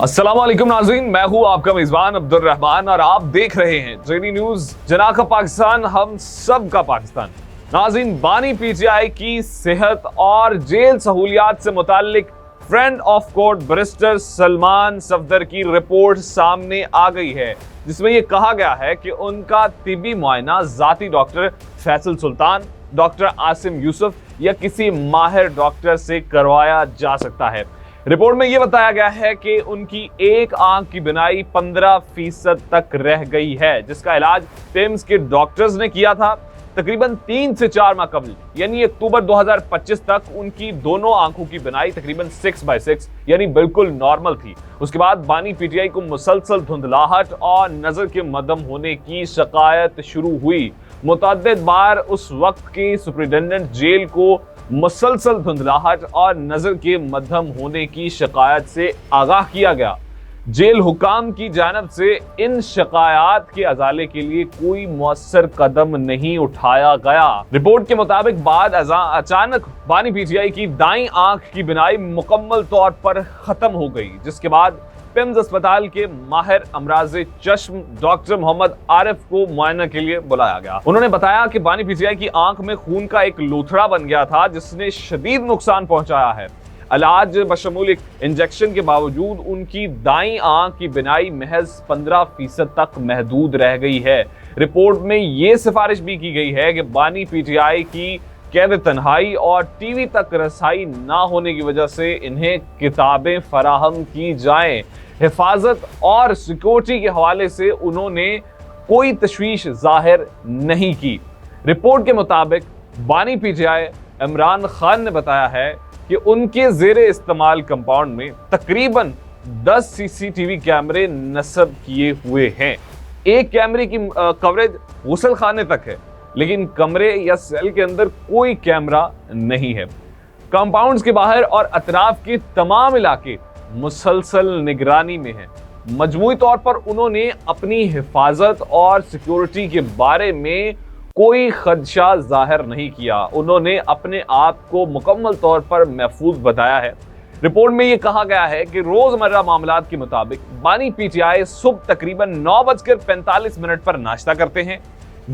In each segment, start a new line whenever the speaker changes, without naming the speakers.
अस्सलाम वालेकुम नाज़रीन, मैं हूं आपका मेजबान अब्दुल रहमान और आप देख रहे हैं जेडी न्यूज। जना का पाकिस्तान, हम सब का पाकिस्तान। नाज़रीन, बानी पीटीआई की सेहत और जेल सहूलियात से मुताल्लिक friend of court barrister Salman Safdar की रिपोर्ट सामने आ गई है, जिसमें यह कहा गया है कि उनका तिबी मुआयना जाती डॉक्टर फैसल सुल्तान, डॉक्टर आसिम यूसुफ या किसी माहिर डॉक्टर से करवाया जा सकता है। रिपोर्ट में यह बताया गया है कि उनकी एक आंख की बिनाई 15% तक रह गई है, जिसका इलाज टिम्स के डॉक्टर्स ने किया था। तकरीबन 3 से 4 माह कबल यानी अक्टूबर 2025 तक उनकी दोनों आंखों की बिनाई तकरीबन 6/6 यानी बिल्कुल नॉर्मल थी। उसके बाद बानी पीटीआई को मुसलसल धुंधलाहट और नजर के मदम होने की शिकायत शुरू हुई। मुतअद्दिद बार उस वक्त के सुपरिटेंडेंट जेल को मुसलसल धुंधलाहट और नजर के मध्यम होने की शिकायत से आगाह किया गया। जेल हुकाम की जानिब से इन शिकायत के अजाले के लिए कोई मुअस्सर कदम नहीं उठाया गया। रिपोर्ट के मुताबिक बाद अचानक बानी पीटीआई की दाईं आंख की बिनाई मुकम्मल तौर पर खत्म हो गई, जिसके बाद पिम्स अस्पताल के माहिर अमराज़े चश्म डॉक्टर मोहम्मद आरिफ को मुआयना के लिए बुलाया गया। उन्होंने बताया कि बानी पीटीआई की आंख में खून का एक लोथड़ा बन गया था, जिसने शदीद नुकसान पहुंचाया है। इलाज बशमूल इंजेक्शन के बावजूद उनकी दाईं आंख की बिनाई महज 15% तक महदूद रह गई है। रिपोर्ट में यह सिफारिश भी की गई है कि बानी पीटीआई की कैद तन्हाई और टीवी तक रसाई ना होने की वजह से इन्हें किताबें फराहम की जाएं। हिफाजत और सिक्योरिटी के हवाले से उन्होंने कोई तशवीश जाहिर नहीं की। रिपोर्ट के मुताबिक बानी पीटीआई इमरान खान ने बताया है कि उनके जेरे इस्तेमाल कंपाउंड में तकरीबन 10 सीसीटीवी कैमरे नस्ब किए हुए हैं। एक कैमरे की कवरेज गुसल खाने तक है, लेकिन कमरे या सेल के अंदर कोई कैमरा नहीं है। कंपाउंड्स के बाहर और अतराफ के तमाम इलाके मुसलसल निगरानी में हैं। मजमूई तौर पर उन्होंने अपनी हिफाजत और सिक्योरिटी के बारे में कोई खदशा जाहिर नहीं किया। उन्होंने अपने आप को मुकम्मल तौर पर महफूज बताया है। रिपोर्ट में यह कहा गया है कि रोजमर्रा मामलात के मुताबिक बानी पीटीआई सुबह तकरीबन 9:45 पर नाश्ता करते हैं।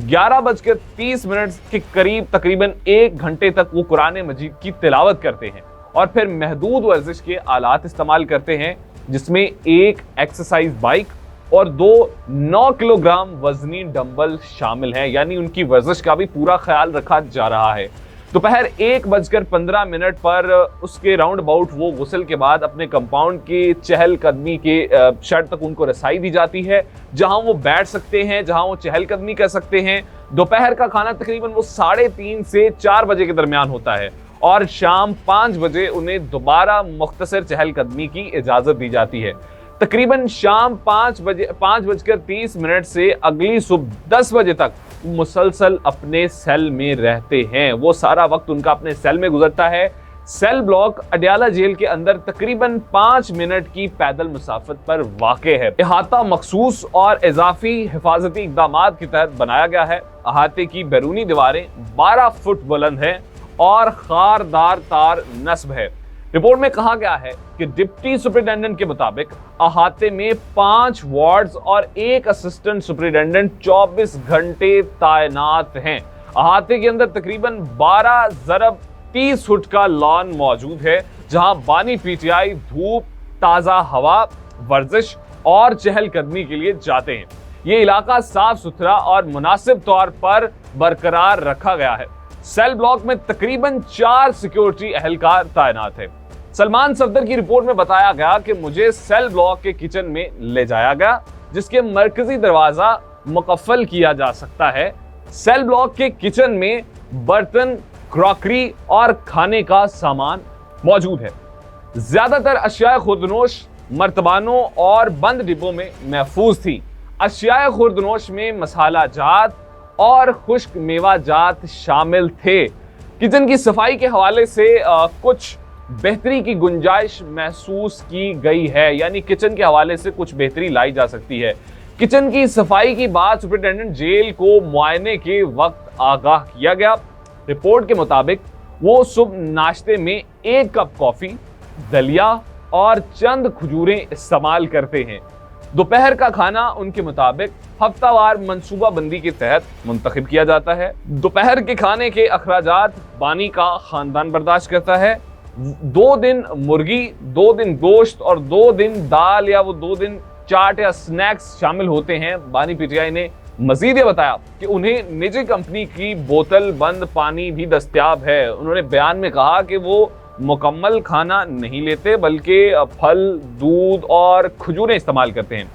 11:30 के करीब तकरीबन 1 घंटे तक वो कुरान मजीद की तिलावत करते हैं और फिर महदूद वर्जिश के आलात इस्तेमाल करते हैं, जिसमें एक एक्सरसाइज बाइक और 2 9 किलोग्राम वजनी डंबल शामिल हैं। यानी उनकी वर्जिश का भी पूरा ख्याल रखा जा रहा है। दोपहर 1:15 पर उसके राउंड अबाउट वो गुस्ल के बाद अपने कंपाउंड के चहलकदमी के शर्ट तक उनको रसाई दी जाती है, जहां वो बैठ सकते हैं, जहां वो चहलकदमी कर सकते हैं। दोपहर का खाना तकरीबन वो 3:30 से 4 बजे के दरमियान होता है और शाम 5 बजे उन्हें दोबारा मुख्तसर चहलकदमी की इजाजत दी जाती है। तकरीबन शाम 5:30 से अगली सुबह 10 बजे तक मुसलसल अपने सेल में रहते हैं। वो सारा वक्त उनका अपने सेल में गुजरता है। सेल ब्लॉक अडयाला जेल के अंदर तकरीबन 5 मिनट की पैदल मुसाफत पर वाक़े है। अहाता मखसूस और इजाफी हिफाजती इक़दामात के तहत बनाया गया है। अहाते की बैरूनी दीवारें 12 फुट बुलंद हैं और खारदार तार नस्ब है। रिपोर्ट में कहा गया है कि डिप्टी सुपरिटेंडेंट के मुताबिक अहाते में 5 वार्ड्स और 1 असिस्टेंट सुपरिटेंडेंट 24 घंटे तैनात हैं। अहाते के अंदर तकरीबन 12x30 फुट का लॉन मौजूद है, जहां बानी पीटीआई धूप, ताज़ा हवा, वर्जिश और चहलकदमी के लिए जाते हैं। ये इलाका साफ सुथरा और मुनासिब तौर पर बरकरार रखा गया है। सेल ब्लॉक में तकरीबन 4 सिक्योरिटी एहलकार तैनात है। सलमान सफदर की रिपोर्ट में बताया गया कि मुझे सेल ब्लॉक के किचन में ले जाया गया, जिसके मरकजी दरवाजा मुकफ्फल किया जा सकता है। सेल ब्लॉक के किचन में बर्तन, क्रॉकरी और खाने का सामान मौजूद है। ज्यादातर अशिया खुर्दनोश मर्तबानों और बंद डिब्बों में महफूज थी। अशिया खुर्दनोश में मसाला जात और खुश्क मेवा जात शामिल थे। किचन की सफाई के हवाले से कुछ बेहतरी की गुंजाइश महसूस की गई है, यानी किचन के हवाले से कुछ बेहतरी लाई जा सकती है। किचन की सफाई की बात सुपरिटेंडेंट जेल को मुआयने के वक्त आगाह किया गया। रिपोर्ट के मुताबिक वो सुबह नाश्ते में 1 कप कॉफी, दलिया और चंद खजूरें इस्तेमाल करते हैं। दोपहर का खाना उनके मुताबिक हफ्तावार मंसूबाबंदी के तहत मुंतखब किया जाता है। दोपहर के खाने के अखराजात बानी का खानदान बर्दाश्त करता है। 2 दिन मुर्गी, 2 दिन गोश्त और 2 दिन दाल या वो 2 दिन चाट या स्नैक्स शामिल होते हैं। बानी पीटीआई ने मजीद ये बताया कि उन्हें निजी कंपनी की बोतल बंद पानी भी दस्तयाब है। उन्होंने बयान में कहा कि वो मुकम्मल खाना नहीं लेते बल्कि फल, दूध और खजूरें इस्तेमाल करते हैं।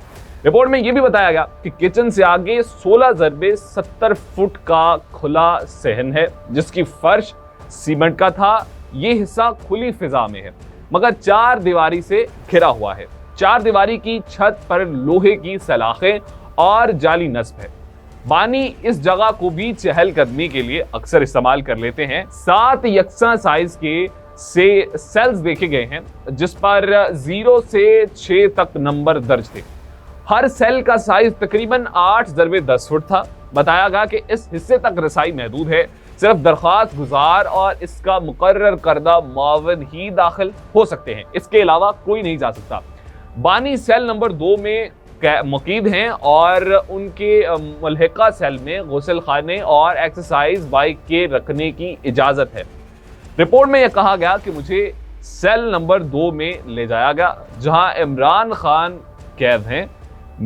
रिपोर्ट में यह भी बताया गया कि किचन से आगे 16 ज़रबे 70 फुट का खुला सहन है जिसकी फर्श सीमेंट का था। ये हिस्सा खुली फिजा में है मगर 4 दीवारी से घिरा हुआ है। 4 दीवारी की छत पर लोहे की सलाखें और जाली नस्ब है। बानी इस जगह को भी चहलकदमी के लिए अक्सर इस्तेमाल कर लेते हैं। 7 यकसा साइज के सेल्स देखे गए हैं जिस पर 0 से 6 तक नंबर दर्ज थे। हर सेल का साइज तकरीबन 8 ज़रबे 10 फुट था। बताया गया कि इस हिस्से तक रसाई महदूद है। सिर्फ दरख्वास्त गुजार और इसका मुकर्रर करदा मुआविन ही दाखिल हो सकते हैं, इसके अलावा कोई नहीं जा सकता। बानी सेल नंबर 2 में मुकीद हैं और उनके मुल्हिका सेल में गुसल खाने और एक्सरसाइज बाइक के रखने की इजाज़त है। रिपोर्ट में यह कहा गया कि मुझे सेल नंबर 2 में ले जाया गया जहां इमरान खान कैद हैं।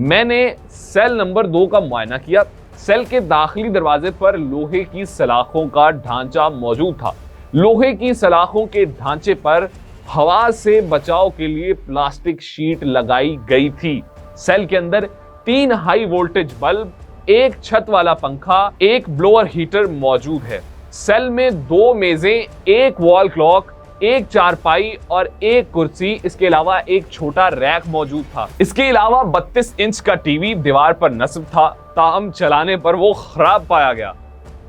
मैंने सेल नंबर 2 का मुआयना किया। सेल के दाखिली दरवाजे पर लोहे की सलाखों का ढांचा मौजूद था। लोहे की सलाखों के ढांचे पर हवा से बचाव के लिए प्लास्टिक शीट लगाई गई थी। सेल के अंदर 3 हाई वोल्टेज बल्ब, 1 छत वाला पंखा, 1 ब्लोअर हीटर मौजूद है। सेल में 2 मेजें, 1 वॉल क्लॉक, 1 चारपाई और 1 कुर्सी, इसके अलावा एक छोटा रैक मौजूद था। इसके अलावा 32 इंच का टीवी दीवार पर नस्ब था, ताहम चलाने पर वो खराब पाया गया।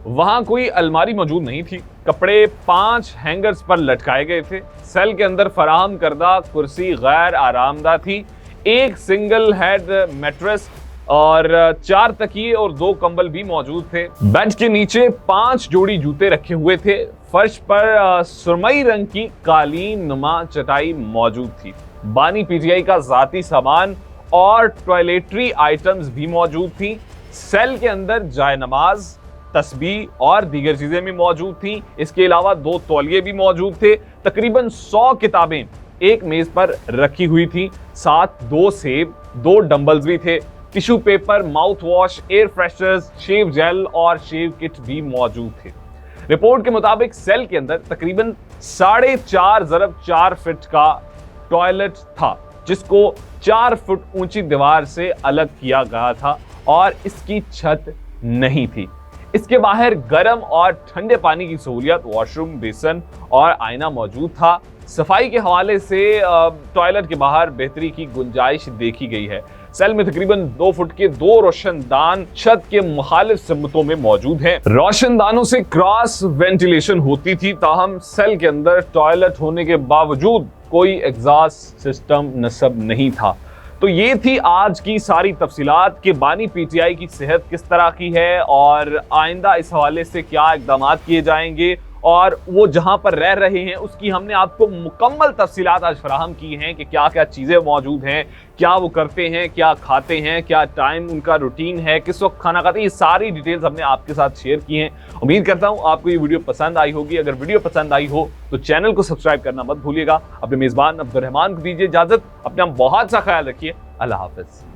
वहां कोई अलमारी मौजूद नहीं थी। कपड़े 5 हैंगर्स पर लटकाए गए थे। सेल के अंदर फराहम करदा कुर्सी गैर आरामदा थी। 1 सिंगल हेड मैट्रेस और 4 तकिए और 2 कंबल भी मौजूद थे। बेड के नीचे 5 जोड़ी जूते रखे हुए थे। फर्श पर सुरमई रंग की कालीन नुमा चटाई मौजूद थी। बानी पीटीआई का जाती सामान और टॉयलेटरी आइटम्स भी मौजूद थी। सेल के अंदर जायनमाज, तस्बीह और दीगर चीजें भी मौजूद थी। इसके अलावा 2 तौलिए भी मौजूद थे। तकरीबन 100 किताबें एक मेज पर रखी हुई थी। साथ 2 सेब, 2 डंबल्स भी थे। Tissue paper, mouthwash, air fresheners, shave gel और शेव किट भी मौजूद थे। रिपोर्ट के मुताबिक सेल के अंदर तकरीबन 4.5 ज़रब 4 फीट का टॉयलेट था जिसको 4 फुट ऊंची दीवार से अलग किया गया था और इसकी छत नहीं थी। इसके बाहर गर्म और ठंडे पानी की सहूलियत, वॉशरूम, बेसन और आईना मौजूद था। सफाई के हवाले से टॉयलेट के बाहर बेहतरी की गुंजाइश देखी गई है। सेल में तकरीबन 2 फुट के 2 रोशनदान छत के मुखालिफ सिमतों में मौजूद हैं। रोशनदानों से क्रॉस वेंटिलेशन होती थी, ताहम सेल के अंदर टॉयलेट होने के बावजूद कोई एग्जॉस्ट सिस्टम नस्ब नहीं था। तो ये थी आज की सारी तफसीलात कि बानी पीटीआई की सेहत किस तरह की है और आइंदा इस हवाले से क्या इकदाम किए जाएंगे और वो जहां पर रह रहे हैं उसकी हमने आपको मुकम्मल तफसीलात आज फराहम की हैं कि क्या क्या चीज़ें मौजूद हैं, क्या वो करते हैं, क्या खाते हैं, क्या टाइम उनका रूटीन है, किस वक्त खाना खाते हैं। ये सारी डिटेल्स हमने आपके साथ शेयर की हैं। उम्मीद करता हूँ आपको ये वीडियो पसंद आई होगी। अगर वीडियो पसंद आई हो तो चैनल को सब्सक्राइब करना मत भूलिएगा। अपने मेज़बान अब्दुर्रहमान को दीजिए इजाज़त। अपना बहुत सा ख्याल रखिए। अल्लाह हाफ़िज़।